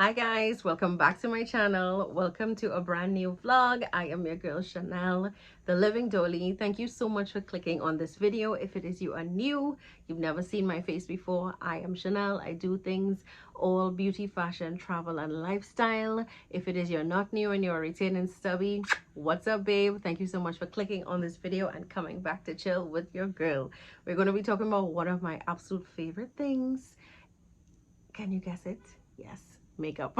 Hi guys, welcome back to my channel. Welcome to a brand new vlog. I am your girl Chanel, the living dolly. Thank you so much for clicking on this video. If it is you are new, you've never seen my face before, I am Chanel. I do things all beauty, fashion, travel, and lifestyle. If it is you're not new and you're retaining stubby, what's up babe? Thank you so much for clicking on this video and coming back to chill with your girl. We're going to be talking about one of my absolute favorite things. Can you guess it? Yes, makeup,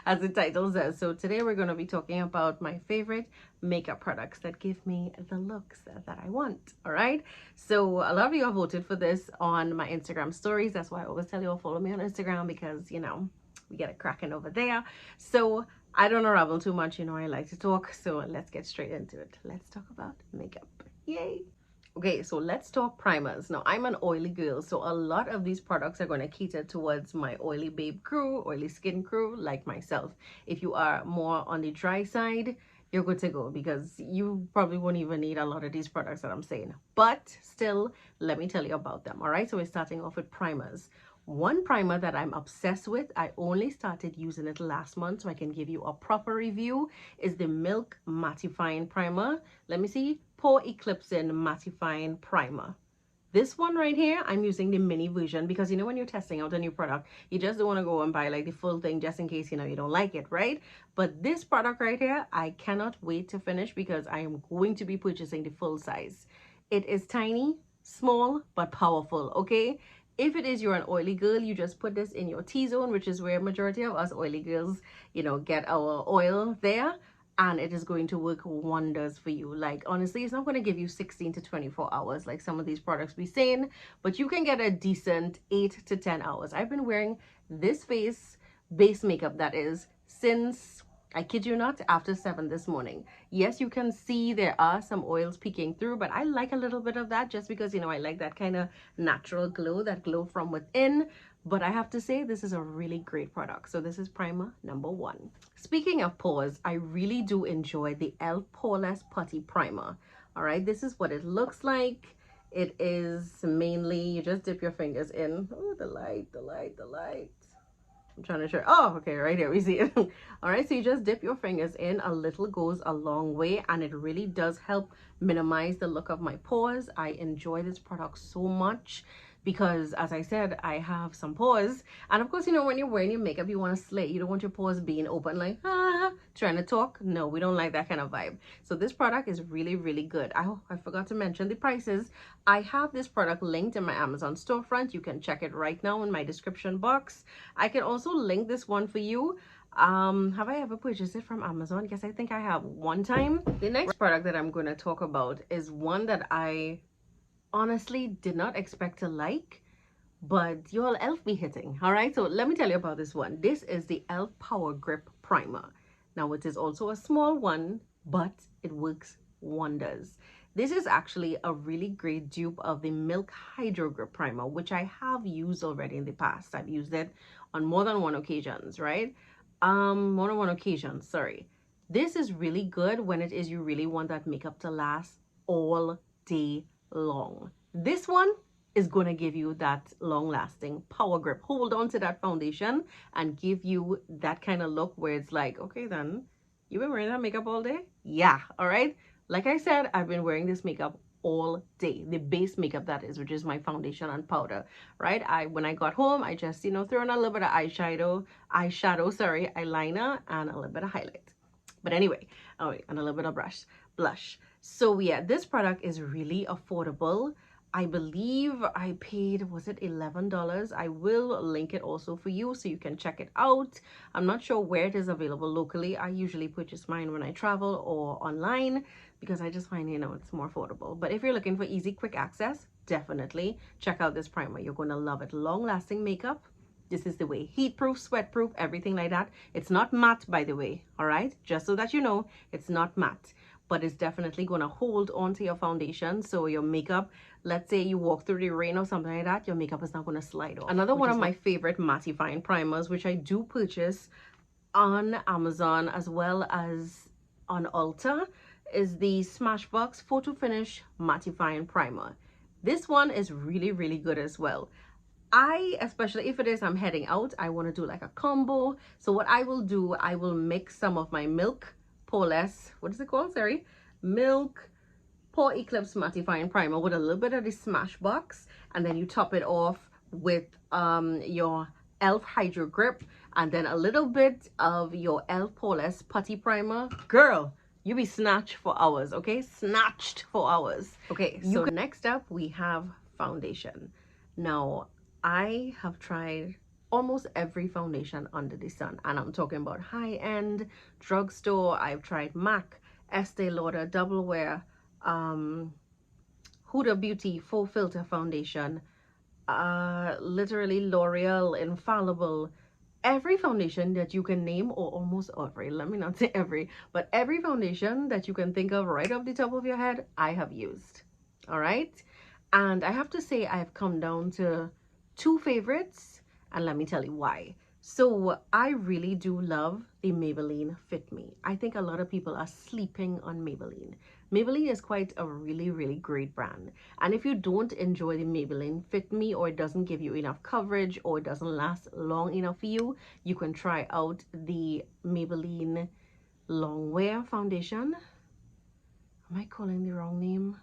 as the title says. So today we're going to be talking about my favorite makeup products that give me the looks that I want. All right, so a lot of you have voted for this on my Instagram stories. That's why I always tell you all follow me on Instagram, because you know we get it cracking over there. So I don't unravel too much, you know, I like to talk, so let's get straight into it. Let's talk about makeup. Yay. Okay, so let's talk primers. Now, I'm an oily girl, so a lot of these products are going to cater towards my oily babe crew, oily skin crew, like myself. If you are more on the dry side, you're good to go, because you probably won't even need a lot of these products that I'm saying. But still, let me tell you about them. All right, so we're starting off with primers. One primer that I'm obsessed with, I only started using it last month, so I can give you a proper review, is the Milk Mattifying Primer. Let me see. Pore Eclipsing Mattifying Primer. This one right here, I'm using the mini version, because you know when you're testing out a new product, you just don't want to go and buy like the full thing just in case, you know, you don't like it, right? But this product right here, I cannot wait to finish, because I am going to be purchasing the full size. It is tiny, small, but powerful, okay? If it is you're an oily girl, you just put this in your T-zone, which is where majority of us oily girls, you know, get our oil there. And it is going to work wonders for you. Like, honestly, it's not going to give you 16 to 24 hours like some of these products be saying, but you can get a decent 8 to 10 hours. I've been wearing this base makeup, that is, since, I kid you not, after 7 this morning. Yes, you can see there are some oils peeking through, but I like a little bit of that just because, you know, I like that kind of natural glow, that glow from within. But I have to say, this is a really great product. So this is primer number 1. Speaking of pores, I really do enjoy the e.l.f. Poreless Putty Primer. All right, this is what it looks like. It is mainly, you just dip your fingers in. Oh, the light. I'm trying to show. Oh, okay, right here we see it. All right, so you just dip your fingers in. A little goes a long way, and it really does help minimize the look of my pores. I enjoy this product so much because, as I said, I have some pores, and of course, you know, when you're wearing your makeup, you want to slay. You don't want your pores being open like trying to talk. No, we don't like that kind of vibe. So this product is really, really good. I forgot to mention the prices. I have this product linked in my Amazon storefront. You can check it right now in my description box. I can also link this one for you. Have I ever purchased it from Amazon? Yes, I think I have one time. The next product that I'm going to talk about is one that I honestly did not expect to like, but your e.l.f. be hitting. All right, so let me tell you about this one. This is the e.l.f. Power Grip Primer. Now, it is also a small one, but it works wonders. This is actually a really great dupe of the Milk Hydro Grip Primer, which I have used already in the past. I've used it on more than one occasions, right? More than one occasion, sorry. This is really good when it is you really want that makeup to last all day long. This one is going to give you that long-lasting power grip. Hold on to that foundation and give you that kind of look where it's like, okay, then you've been wearing that makeup all day? Yeah, all right. Like I said, I've been wearing this makeup all day, the base makeup that is, which is my foundation and powder, right? When I got home, I just, you know, threw in a little bit of eyeshadow, eyeliner, and a little bit of highlight. But anyway, oh wait, and a little bit of blush. So yeah, this product is really affordable. I believe I paid, was it $11? I will link it also for you so you can check it out. I'm not sure where it is available locally. I usually purchase mine when I travel or online because I just find, you know, it's more affordable. But if you're looking for easy, quick access, definitely check out this primer. You're going to love it. Long-lasting makeup. This is the way. Heat-proof, sweat-proof, everything like that. It's not matte, by the way, all right? Just so that you know, it's not matte. But it's definitely going to hold onto your foundation, so your makeup, let's say you walk through the rain or something like that, your makeup is not going to slide off. Another one of my favorite mattifying primers, which I do purchase on Amazon as well as on Ulta, is the Smashbox Photo Finish Mattifying Primer. This one is really, really good as well. especially if it is I'm heading out, I want to do like a combo. So what I will do, I will mix some of my Milk Poreless, what is it called? Sorry, Milk Pore Eclipse Mattifying Primer with a little bit of the Smashbox, and then you top it off with your e.l.f. Hydro Grip, and then a little bit of your e.l.f. Poreless Putty Primer. Girl, you be snatched for hours, okay? Snatched for hours. Okay, so next up we have foundation. Now, I have tried almost every foundation under the sun, and I'm talking about high-end drugstore. I've tried MAC, Estee Lauder Double Wear, Huda Beauty Full Filter Foundation, literally L'Oreal Infallible, every foundation that you can name, or almost every, let me not say every, but every foundation that you can think of right off the top of your head, I have used. All right, and I have to say I've come down to two favorites, and let me tell you why. So I really do love the Maybelline Fit Me. I think a lot of people are sleeping on Maybelline. Maybelline is quite a really great brand, and if you don't enjoy the Maybelline Fit Me, or it doesn't give you enough coverage, or it doesn't last long enough for you, you can try out the Maybelline Longwear foundation. Am I calling the wrong name?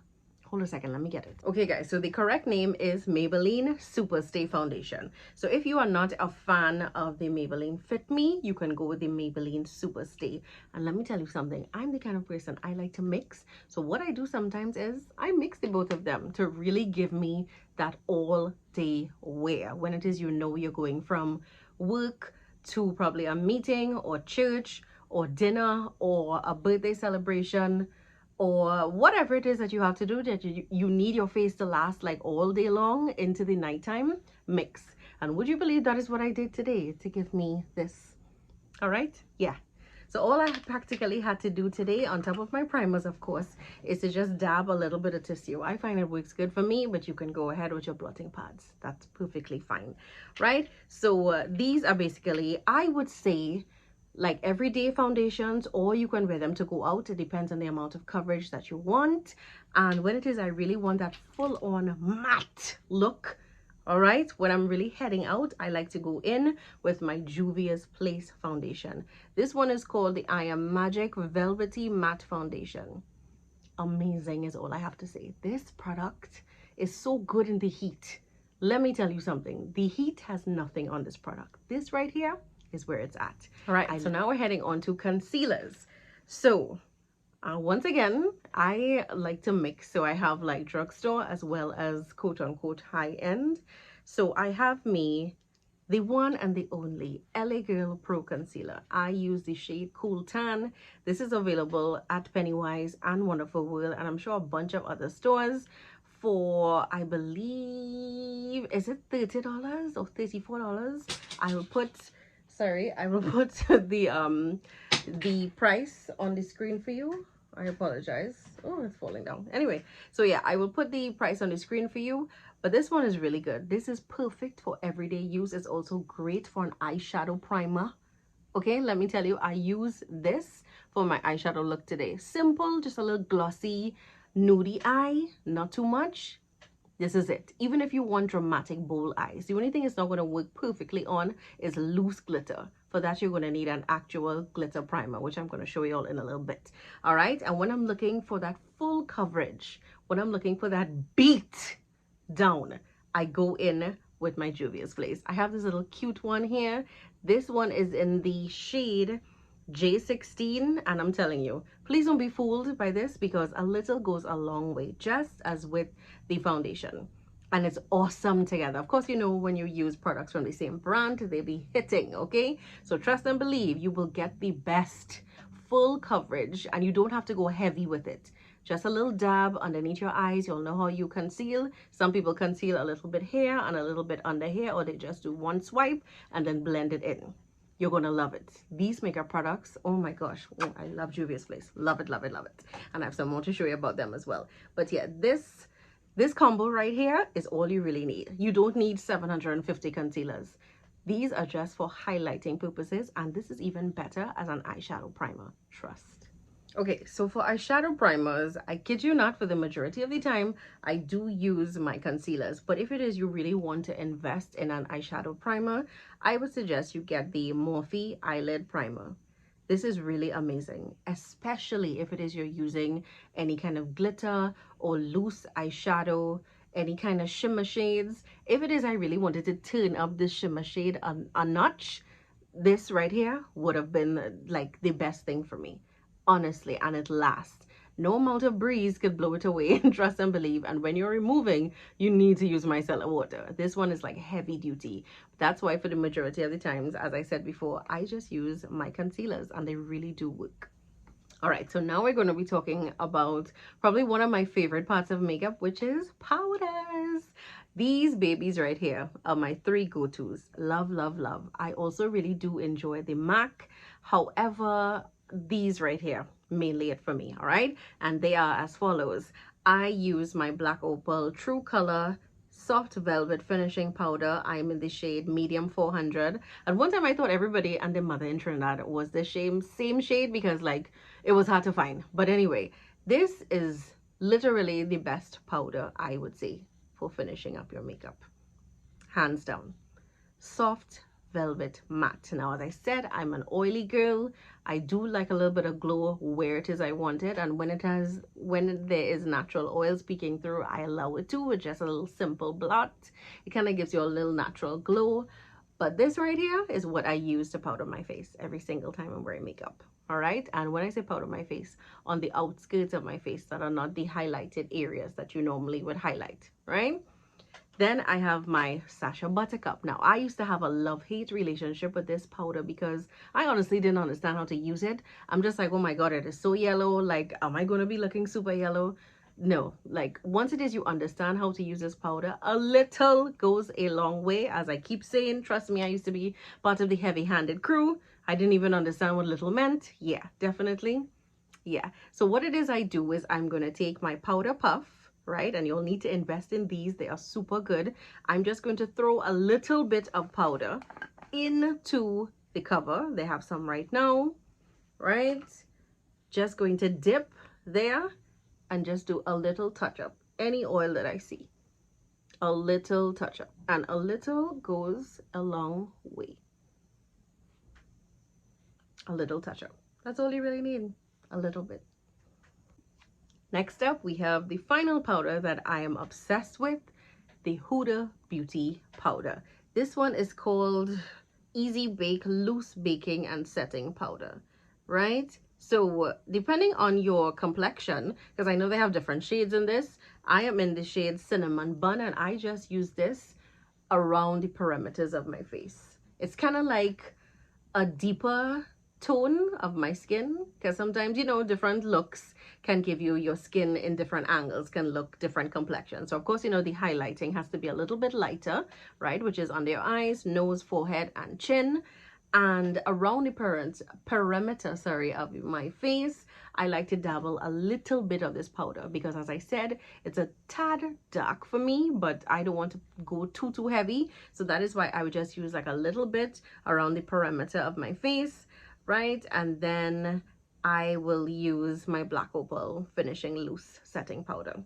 Hold a second, let me get it. Okay guys, so the correct name is Maybelline Super Stay Foundation. So if you are not a fan of the Maybelline Fit Me, you can go with the Maybelline Super Stay. And let me tell you something, I'm the kind of person I like to mix. So what I do sometimes is I mix the both of them to really give me that all day wear. When it is, you know, you're going from work to probably a meeting or church or dinner or a birthday celebration, or whatever it is that you have to do, that you need your face to last like all day long into the nighttime, mix. And would you believe that is what I did today to give me this? All right, yeah. So all I practically had to do today, on top of my primers, of course, is to just dab a little bit of tissue. I find it works good for me, but you can go ahead with your blotting pads. That's perfectly fine, right? So these are basically, I would say, like everyday foundations, or you can wear them to go out. It depends on the amount of coverage that you want. And when it is I really want that full-on matte look, all right, when I'm really heading out, I like to go in with my Juvia's Place foundation. This one is called the I Am Magic Velvety Matte Foundation. Amazing is all I have to say. This product is so good in the heat. Let me tell you something, the heat has nothing on this product. This right here is where it's at. All right, so now we're heading on to concealers. So once again, I like to mix. So I have like drugstore as well as quote unquote high end. So I have me the one and the only LA Girl Pro Concealer. I use the shade Cool Tan. This is available at Pennywise and Wonderful World, and I'm sure a bunch of other stores for, I believe, is it $30 or $34? I will put, sorry, I will put the price on the screen for you. I apologize. Oh, it's falling down. Anyway, so yeah, I will put the price on the screen for you. But this one is really good. This is perfect for everyday use. It's also great for an eyeshadow primer. Okay, let me tell you, I use this for my eyeshadow look today. Simple, just a little glossy, nudie eye, not too much. This is it. Even if you want dramatic bold eyes, the only thing it's not going to work perfectly on is loose glitter. For that, you're going to need an actual glitter primer, which I'm going to show you all in a little bit. All right, and when I'm looking for that full coverage, when I'm looking for that beat down, I go in with my Juvia's Place. I have this little cute one here. This one is in the shade J16, and I'm telling you, please don't be fooled by this, because a little goes a long way, just as with the foundation, and it's awesome together. Of course, you know, when you use products from the same brand, they be hitting. Okay, so trust and believe, you will get the best full coverage, and you don't have to go heavy with it. Just a little dab underneath your eyes. You'll know how you conceal. Some people conceal a little bit here and a little bit under here, or they just do one swipe and then blend it in. You're gonna love it. These makeup products, oh my gosh, oh, I love Juvia's Place. Love it, love it, love it. And I have some more to show you about them as well. But yeah, this combo right here is all you really need. You don't need 750 concealers. These are just for highlighting purposes, and this is even better as an eyeshadow primer. Trust. Okay, so for eyeshadow primers, I kid you not, for the majority of the time, I do use my concealers. But if it is you really want to invest in an eyeshadow primer, I would suggest you get the Morphe Eyelid Primer. This is really amazing, especially if it is you're using any kind of glitter or loose eyeshadow, any kind of shimmer shades. If it is I really wanted to turn up this shimmer shade a notch, this right here would have been like the best thing for me, honestly, and it lasts. No amount of breeze could blow it away, trust and believe. And when you're removing, you need to use micellar water. This one is like heavy duty. That's why for the majority of the times, as I said before, I just use my concealers and they really do work. All right, so now we're going to be talking about probably one of my favorite parts of makeup, which is powders. These babies right here are my three go-tos. Love, love, love. I also really do enjoy the MAC. However, these right here, mainly it for me, all right? And they are as follows. I use my Black Opal True Color Soft Velvet Finishing Powder. I'm in the shade Medium 400. At one time, I thought everybody and their mother in Trinidad was the same shade because, like, it was hard to find. But anyway, this is literally the best powder, I would say, for finishing up your makeup. Hands down. Soft velvet matte. Now, as I said, I'm an oily girl. I do like a little bit of glow where it is I want it, and when there is natural oil speaking through, I allow it to with just a little simple blot. It kind of gives you a little natural glow. But this right here is what I use to powder my face every single time I'm wearing makeup. All right, and when I say powder my face, on the outskirts of my face that are not the highlighted areas that you normally would highlight, right? Then I have my Sacha Buttercup. Now, I used to have a love-hate relationship with this powder because I honestly didn't understand how to use it. I'm just like, oh my God, it is so yellow. Like, am I going to be looking super yellow? No, like once it is you understand how to use this powder, a little goes a long way. As I keep saying, trust me, I used to be part of the heavy-handed crew. I didn't even understand what little meant. Yeah, definitely. Yeah. So what it is I do is I'm going to take my powder puff, right? And you'll need to invest in these. They are super good. I'm just going to throw a little bit of powder into the cover. They have some right now, right? Just going to dip there and just do a little touch up. Any oil that I see. A little touch up. And a little goes a long way. A little touch up. That's all you really need. A little bit. Next up, we have the final powder that I am obsessed with, the Huda Beauty powder. This one is called Easy Bake Loose Baking and Setting Powder, right? So depending on your complexion, because I know they have different shades in this, I am in the shade Cinnamon Bun, and I just use this around the perimeters of my face. It's kind of like a deeper tone of my skin, because sometimes, you know, different looks can give you your skin in different angles, can look different complexions. So of course, you know, the highlighting has to be a little bit lighter, right, which is under your eyes, nose, forehead, and chin. And around the perimeter, sorry, of my face, I like to dabble a little bit of this powder because, as I said, it's a tad dark for me, but I don't want to go too heavy. So that is why I would just use like a little bit around the perimeter of my face, right? And then I will use my Black Opal Finishing Loose Setting Powder.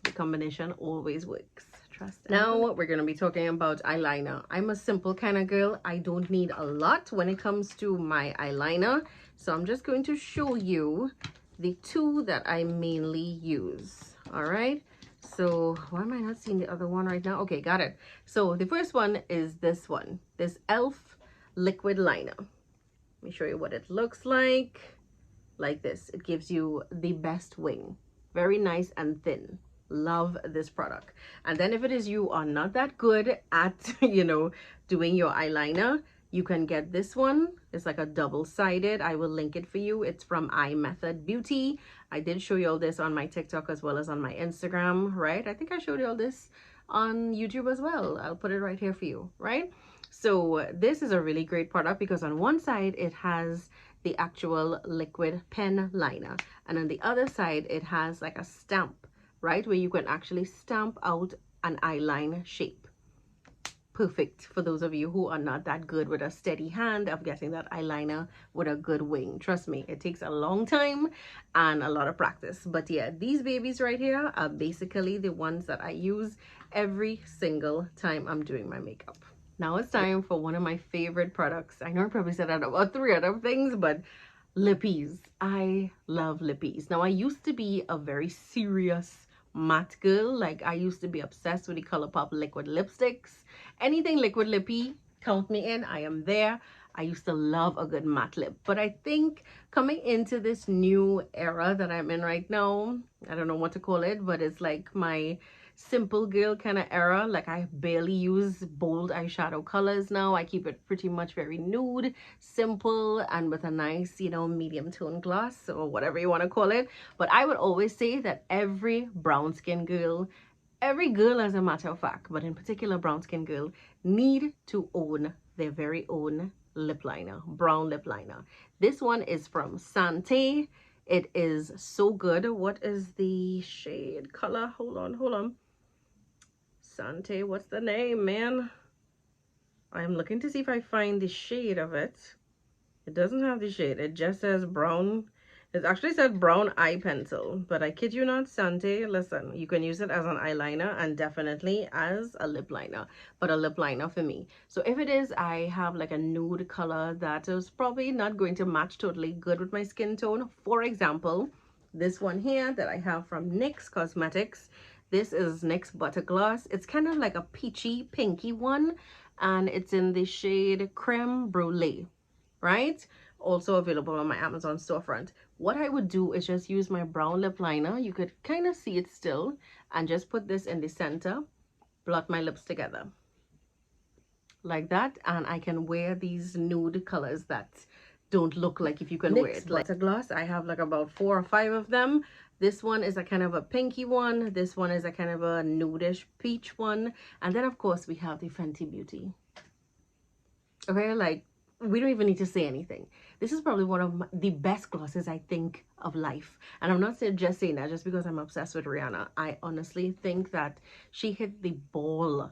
The combination always works. Trust. Now we're going to be talking about eyeliner. I'm a simple kind of girl. I don't need a lot when it comes to my eyeliner. So I'm just going to show you the two that I mainly use. All right. So why am I not seeing the other one right now? Okay, got it. So the first one is this one, this e.l.f. liquid liner. Let me show you what it looks like this. It gives you the best wing. Very nice and thin. Love this product. And then if it is you are not that good at, you know, doing your eyeliner, you can get this one. It's like a double-sided. I will link it for you. It's from Eye Method Beauty. I did show you all this on my TikTok as well as on my Instagram, right? I think I showed you all this on YouTube as well. I'll put it right here for you, right? So this is a really great product because on one side it has the actual liquid pen liner, and on the other side it has like a stamp, right, where you can actually stamp out an eyeline shape. perfect for those of you who are not that good with a steady hand of getting that eyeliner with a good wing. Trust me, it takes a long time and a lot of practice. But yeah, these babies right here are basically the ones that I use every single time I'm doing my makeup. Now it's time for one of my favorite products. I know I probably said that about 3 other things, but lippies. I love lippies. Now I used to be a very serious matte girl. Like I used to be obsessed with the ColourPop liquid lipsticks. Anything liquid lippy, count me in. I am there. I used to love a good matte lip. But I think coming into this new era that I'm in right now, I don't know what to call it, but it's like my simple girl kind of era. Like I barely use bold eyeshadow colors now. I keep it pretty much very nude, simple, and with a nice, you know, medium tone gloss or whatever you want to call it. But I would always say that every brown skin girl, every girl as a matter of fact, but in particular brown skin girl, need to own their very own lip liner, brown lip liner. This one is from Sante. It is so good. What is the shade color? Hold on. Sante, what's the name, man? I'm looking to see if I find the shade of it. It doesn't have the shade. It just says brown. It actually said brown eye pencil, but I kid you not, Sante, listen, you can use it as an eyeliner and definitely as a lip liner, but a lip liner for me. So if it is, I have like a nude color that is probably not going to match totally good with my skin tone. For example, this one here that I have from NYX Cosmetics. This is NYX Butter Gloss. It's kind of like a peachy, pinky one, and it's in the shade Creme Brulee, right? Also available on my Amazon storefront. What I would do is just use my brown lip liner. You could kind of see it still, and just put this in the center, blot my lips together like that, and I can wear these nude colors that don't look like if you can wear it. Like a gloss, I have like about 4 or 5 of them. This one is a kind of a pinky one. This one is a kind of a nudish peach one. And then of course we have the Fenty Beauty. Okay, like we don't even need to say anything. This is probably one of the best glosses I think of life. And I'm not just saying that just because I'm obsessed with Rihanna. I honestly think that she hit the ball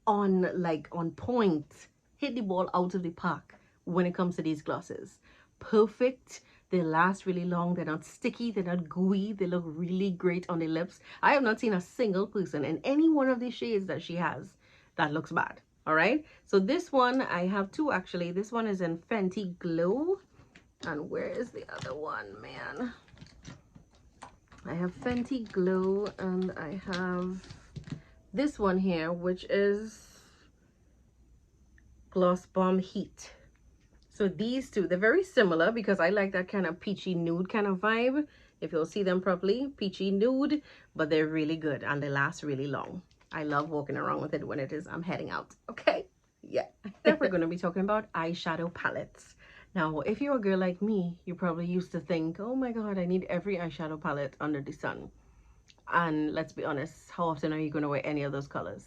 on point, hit the ball out of the park when it comes to these glosses. Perfect. They last really long. They're not sticky. They're not gooey. They look really great on the lips. I have not seen a single person in any one of these shades that she has that looks bad. All right. So this one, I have 2 actually. This one is in Fenty Glow. And where is the other one, man? I have Fenty Glow and I have this one here, which is Gloss Bomb Heat. So these two, they're very similar because I like that kind of peachy nude kind of vibe. If you'll see them properly, peachy nude, but they're really good and they last really long. I love walking around with it when I'm heading out. Okay, yeah. Then we're going to be talking about eyeshadow palettes. Now, if you're a girl like me, you probably used to think, oh my God, I need every eyeshadow palette under the sun. And let's be honest, how often are you going to wear any of those colors?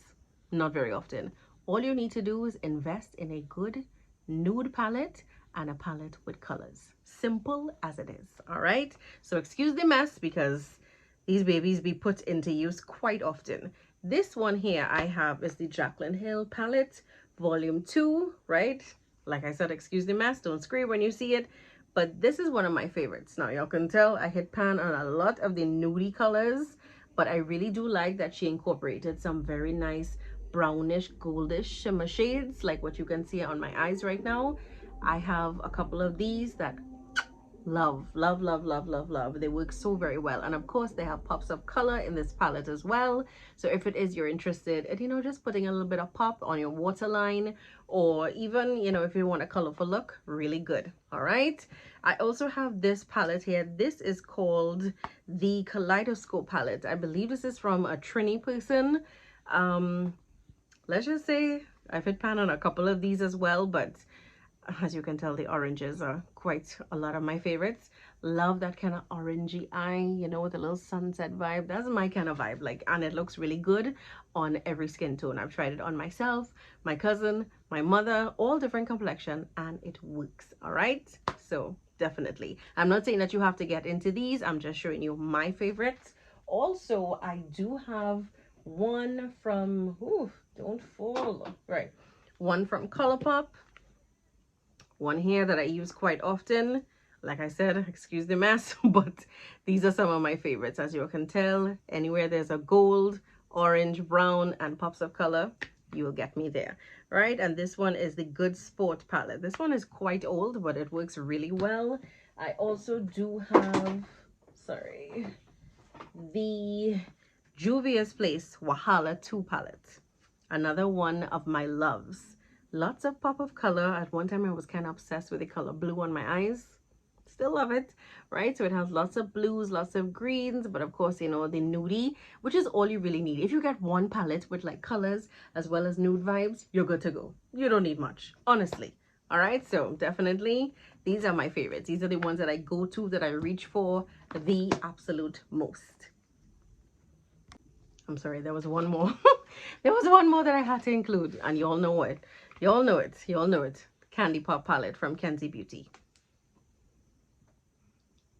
Not very often. All you need to do is invest in a good nude palette and a palette with colors. Simple as it is. All right. So excuse the mess because these babies be put into use quite often. This one here I have is the Jaclyn Hill palette, volume 2, right? Like I said, excuse the mess. Don't scream when you see it. But this is one of my favorites. Now y'all can tell I hit pan on a lot of the nudie colors, but I really do like that she incorporated some very nice brownish goldish shimmer shades like what you can see on my eyes right now. I have a couple of these that love. They work so very well, and of course they have pops of color in this palette as well. So if it is you're interested in, you know, just putting a little bit of pop on your waterline, or even, you know, if you want a colorful look, really good. All right, I also have this palette here. This is called the Kaleidoscope palette. I believe this is from a Trini person. Let's just say I've hit pan on a couple of these as well, but as you can tell, the oranges are quite a lot of my favorites. Love that kind of orangey eye, you know, with a little sunset vibe. That's my kind of vibe, like, and it looks really good on every skin tone. I've tried it on myself, my cousin, my mother, all different complexion, and it works. All right, so definitely. I'm not saying that you have to get into these. I'm just showing you my favorites. Also, I do have one from, ooh, don't fall, right, one from Colourpop, one here that I use quite often. Like I said, excuse the mess, but these are some of my favorites. As you can tell, anywhere there's a gold, orange, brown, and pops of color, you will get me there, right? And this one is the Good Sport palette. This one is quite old, but it works really well. I also do have, sorry, the Juvia's Place Wahala 2 palette. Another one of my loves. Lots of pop of color. At one time I was kind of obsessed with the color blue on my eyes. Still love it, right? So it has lots of blues, lots of greens, but of course, you know, the nudie, which is all you really need. If you get one palette with like colors as well as nude vibes, you're good to go. You don't need much, honestly. All right, so definitely these are my favorites. These are the ones that I go to, that I reach for the absolute most. I'm sorry, there was one more. There was one more that I had to include, and you all know it. You all know it. You all know it. Candy Pop palette from Kenzie Beauty.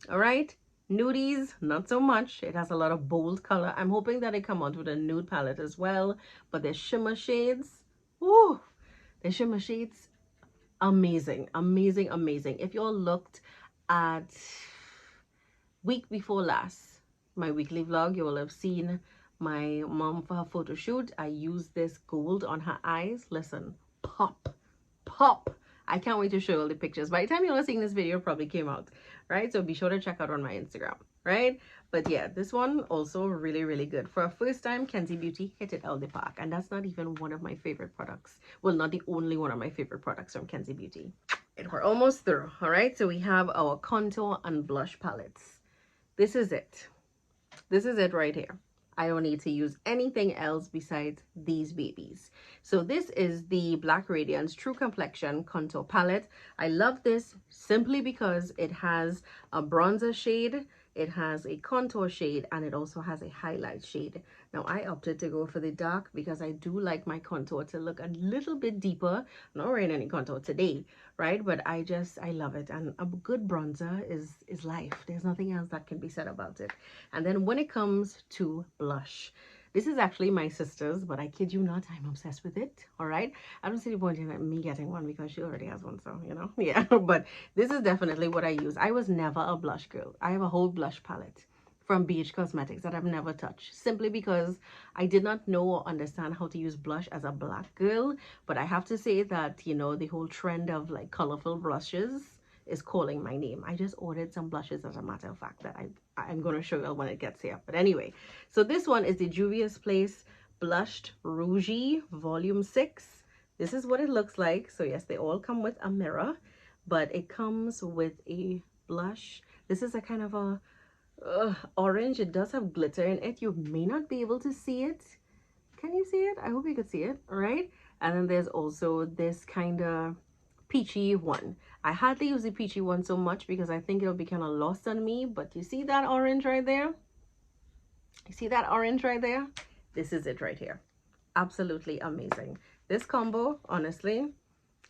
All right, nudies, not so much. It has a lot of bold color. I'm hoping that they come out with a nude palette as well, but their shimmer shades, woo, the shimmer shades, amazing, amazing, amazing. If you all looked at week before last, my weekly vlog, you will have seen my mom for her photo shoot. I used this gold on her eyes. Listen, pop, pop. I can't wait to show you all the pictures. By the time you're seeing this video, it probably came out, right? So be sure to check out on my Instagram, right? But yeah, this one also really, really good. For a first time, Kenzie Beauty hit it out of the park. And that's not even one of my favorite products. Well, not the only one of my favorite products from Kenzie Beauty. And we're almost through, all right? So we have our contour and blush palettes. This is it. This is it right here. I don't need to use anything else besides these babies. So this is the Black Radiance True Complexion Contour Palette. I love this simply because it has a bronzer shade, it has a contour shade, and it also has a highlight shade. Now I opted to go for the dark because I do like my contour to look a little bit deeper. I'm not wearing any contour today, right? But I love it. And a good bronzer is life. There's nothing else that can be said about it. And then when it comes to blush, this is actually my sister's, but I kid you not, I'm obsessed with it. All right, I don't see the point in me getting one because she already has one, so you know, yeah. But this is definitely what I use. I was never a blush girl. I have a whole blush palette from BH Cosmetics that I've never touched, simply because I did not know or understand how to use blush as a black girl. But I have to say that, you know, the whole trend of like colorful blushes is calling my name. I just ordered some blushes, as a matter of fact, that I'm going to show you when it gets here. But anyway, so this one is the Juvia's Place Blushed Rouge Volume 6. This is what it looks like. So yes, they all come with a mirror, but it comes with a blush. This is a kind of a orange. It does have glitter in it. You may not be able to see it. Can you see it? I hope you could see it. All right. And then there's also this kind of peachy one. I hardly use the peachy one so much because I think it'll be kind of lost on me, but you see that orange right there? You see that orange right there? This is it right here. Absolutely amazing. This combo, honestly,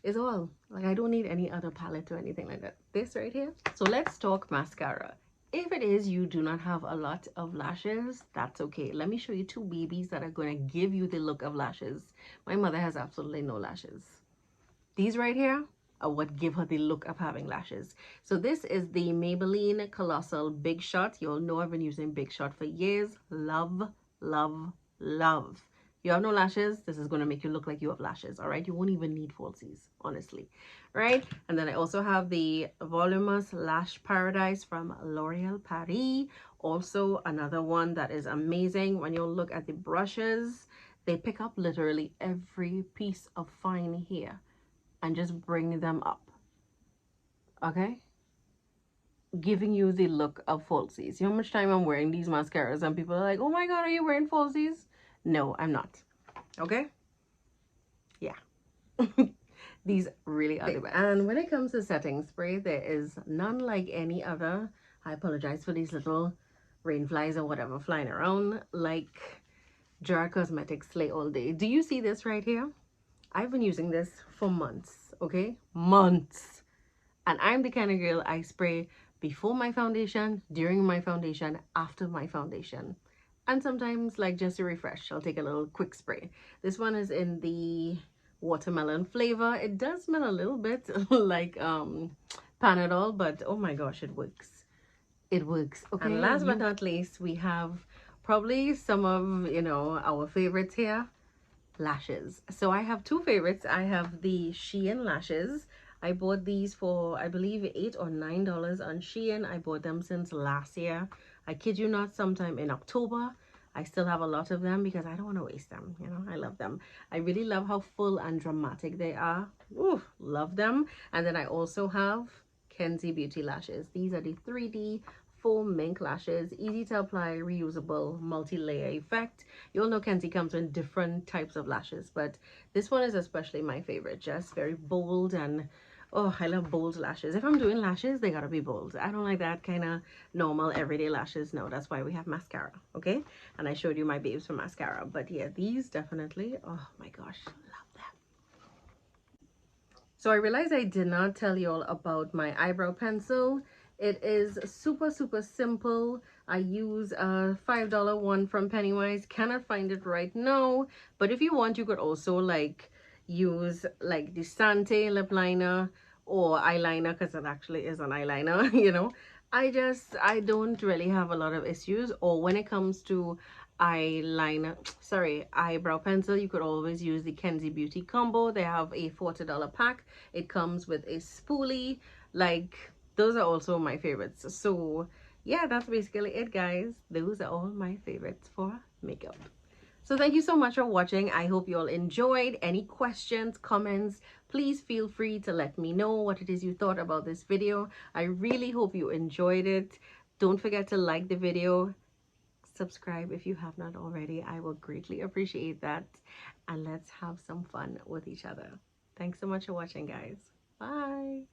is all. Like, I don't need any other palette or anything like that. This right here. So let's talk mascara. If it is you do not have a lot of lashes, that's okay. Let me show you two babies that are going to give you the look of lashes. My mother has absolutely no lashes. These right here are what give her the look of having lashes. So this is the Maybelline Colossal Big Shot. You all know I've been using Big Shot for years. Love, love, love. You have no lashes, this is going to make you look like you have lashes. All right, you won't even need falsies, honestly, right? And then I also have the Voluminous Lash Paradise from L'Oreal Paris. Also another one that is amazing. When you look at the brushes, they pick up literally every piece of fine hair and just bring them up, okay? Giving you the look of falsies. You know how much time I'm wearing these mascaras and people are like, oh my god, are you wearing falsies? No, I'm not. Okay? Yeah. These really are the best. And when it comes to setting spray, there is none like any other. I apologize for these little rain flies or whatever flying around. Like Jar Cosmetics Slay All Day. Do you see this right here? I've been using this for months, okay? Months. And I'm the kind of girl I spray before my foundation, during my foundation, after my foundation. And sometimes, like, just to refresh, I'll take a little quick spray. This one is in the watermelon flavor. It does smell a little bit like Panadol, but oh my gosh, it works. It works. Okay. And last but not least, we have probably some of, you know, our favorites here, lashes. So I have two favorites. I have the Shein lashes. I bought these for, I believe, $8 or $9 on Shein. I bought them since last year. I kid you not, sometime in October. I still have a lot of them because I don't want to waste them. You know, I love them. I really love how full and dramatic they are. Ooh, love them. And then I also have Kenzie Beauty lashes. These are the 3D foam mink lashes, easy to apply, reusable, multi-layer effect. You all know Kenzie comes in different types of lashes, but this one is especially my favorite. Just very bold, and oh, I love bold lashes. If I'm doing lashes, they gotta be bold. I don't like that kind of normal everyday lashes. No, that's why we have mascara. Okay, and I showed you my babes for mascara, but yeah, these definitely, oh my gosh, love them. So I realized I did not tell you all about my eyebrow pencil. It is super simple. I use a $5 one from Pennywise. Cannot find it right now, but if you want, you could also like use like the Sante lip liner or eyeliner, because it actually is an eyeliner. You know, I don't really have a lot of issues. Or when it comes to eyeliner, sorry, eyebrow pencil, you could always use the Kenzie Beauty combo. They have a $40 pack. It comes with a spoolie. Like, those are also my favorites. So yeah, that's basically it, guys. Those are all my favorites for makeup. So thank you so much for watching. I hope you all enjoyed. Any questions, comments, please feel free to let me know what it is you thought about this video. I really hope you enjoyed it. Don't forget to like the video, subscribe if you have not already. I will greatly appreciate that, and let's have some fun with each other. Thanks so much for watching, guys. Bye.